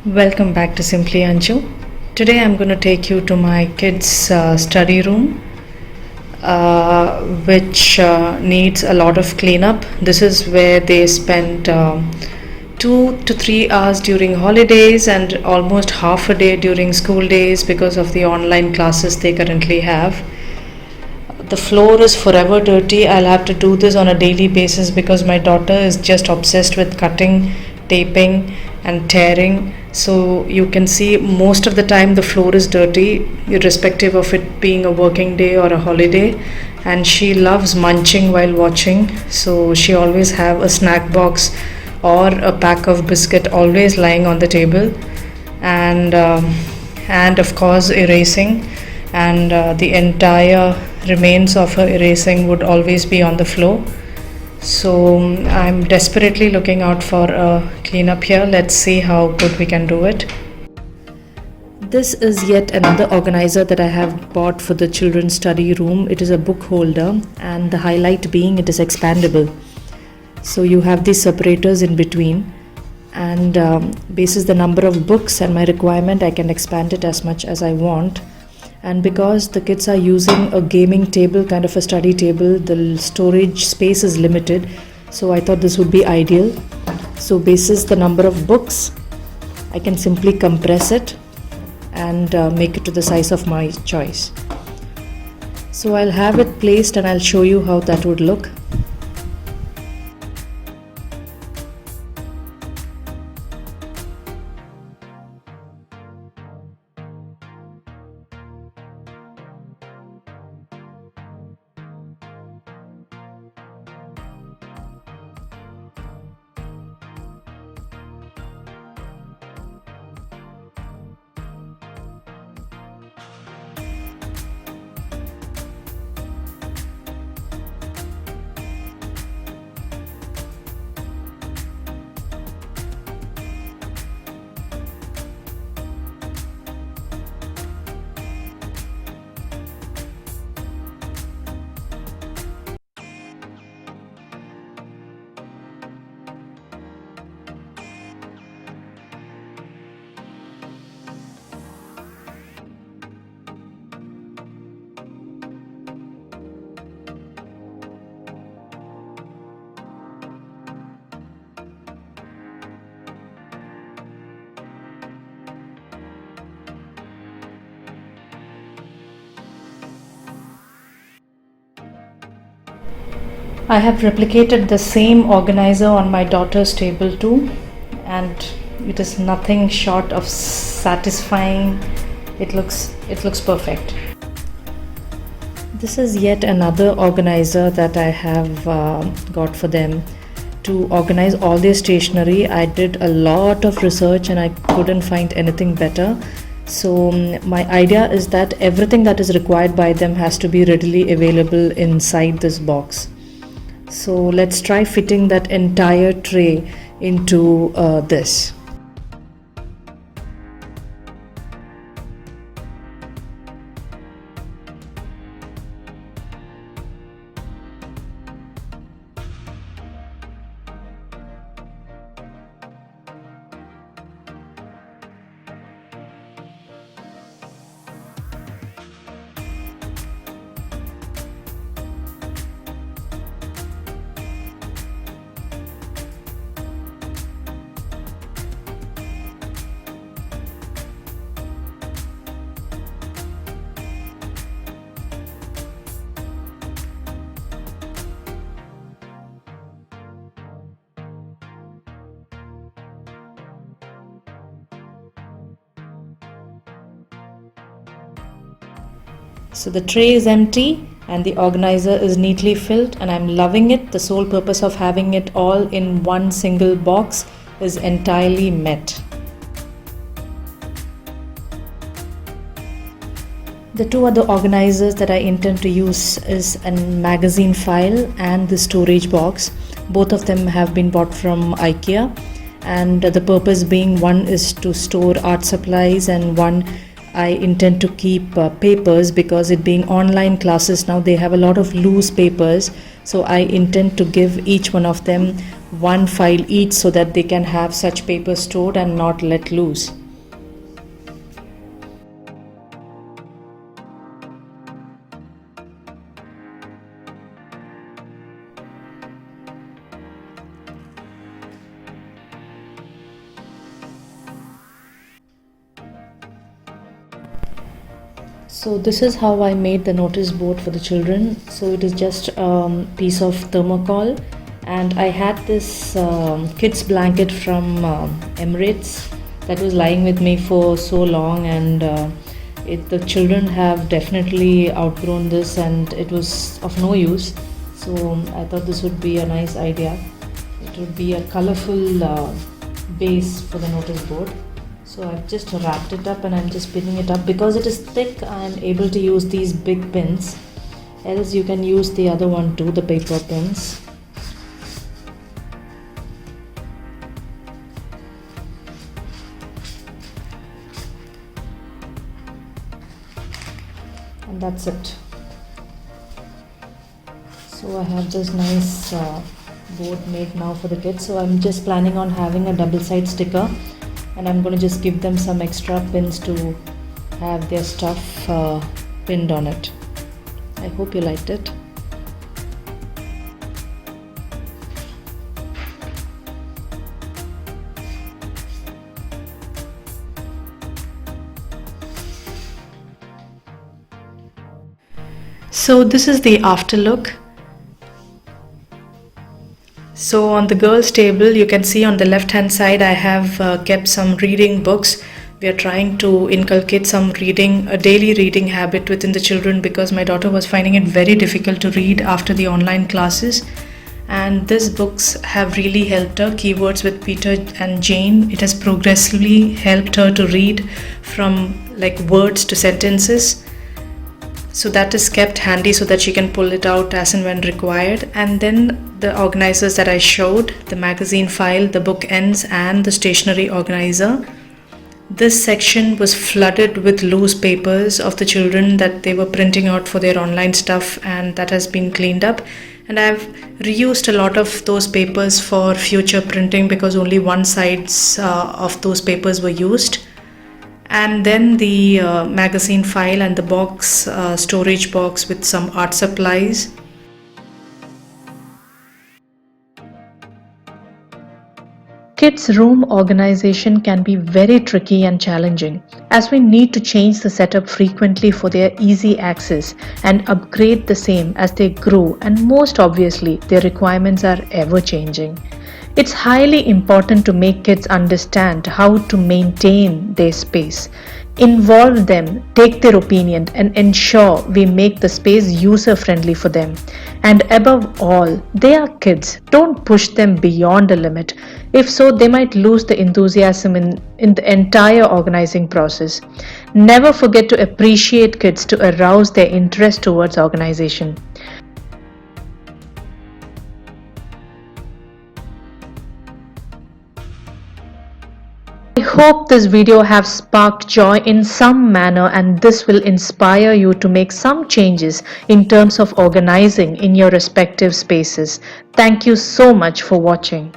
Welcome back to Simply Anju. Today I'm going to take you to my kids' study room, which needs a lot of cleanup. This is where they spend 2 to 3 hours during holidays and almost half a day during school days because of the online classes they currently have. The floor is forever dirty. I'll have to do this on a daily basis because my daughter is just obsessed with cutting, taping, and tearing. So you can see most of the time the floor is dirty, irrespective of it being a working day or a holiday. And she loves munching while watching. So she always have a snack box or a pack of biscuit always lying on the table, and of course erasing, and the entire remains of her erasing would always be on the floor. So I'm desperately looking out for a cleanup here. Let's see how good we can do it. This is yet another organizer that I have bought for the children's study room. It is a book holder, and the highlight being it is expandable. So you have these separators in between, and basis the number of books and my requirement, I can expand it as much as I want. And because the kids are using a gaming table, kind of a study table, the storage space is limited. So I thought this would be ideal. So basis the number of books, I can simply compress it and make it to the size of my choice. So I'll have it placed and I'll show you how that would look. I have replicated the same organizer on my daughter's table too, and it is nothing short of satisfying. It looks perfect. This is yet another organizer that I have got for them to organize all their stationery. I did a lot of research and I couldn't find anything better. So my idea is that everything that is required by them has to be readily available inside this box. So let's try fitting that entire tray into this. So the tray is empty and the organizer is neatly filled, and I'm loving it. The sole purpose of having it all in one single box is entirely met. The two other organizers that I intend to use is a magazine file and the storage box. Both of them have been bought from IKEA, and the purpose being, one is to store art supplies and one I intend to keep papers, because it being online classes now, they have a lot of loose papers. So I intend to give each one of them one file each so that they can have such paper stored and not let loose. So this is how I made the notice board for the children. So it is just a piece of thermocol, and I had this kids blanket from Emirates that was lying with me for so long, and the children have definitely outgrown this and it was of no use. So I thought this would be a nice idea. It would be a colorful base for the notice board. So I've just wrapped it up and I'm just pinning it up. Because it is thick, I'm able to use these big pins. Else you can use the other one too, the paper pins. And that's it. So I have this nice board made now for the kids. So I'm just planning on having a double side sticker, and I'm going to just give them some extra pins to have their stuff pinned on it. I hope you liked it. So this is the after look. So on the girls table, you can see on the left hand side I have kept some reading books. We are trying to inculcate some reading, a daily reading habit within the children, because my daughter was finding it very difficult to read after the online classes. And these books have really helped her. Keywords with Peter and Jane. It has progressively helped her to read from like words to sentences. So that is kept handy so that she can pull it out as and when required. And then the organizers that I showed, the magazine file, the book ends, and the stationery organizer. This section was flooded with loose papers of the children that they were printing out for their online stuff, and that has been cleaned up. And I've reused a lot of those papers for future printing because only one sides of those papers were used. And then the magazine file and the box, storage box with some art supplies. Kids' room organization can be very tricky and challenging, as we need to change the setup frequently for their easy access and upgrade the same as they grow, and most obviously their requirements are ever changing. It's highly important to make kids understand how to maintain their space. Involve them, take their opinion, and ensure we make the space user-friendly for them. And above all, they are kids. Don't push them beyond a limit. If so, they might lose the enthusiasm in the entire organizing process. Never forget to appreciate kids to arouse their interest towards organization. I hope this video have sparked joy in some manner, and this will inspire you to make some changes in terms of organizing in your respective spaces. Thank you so much for watching.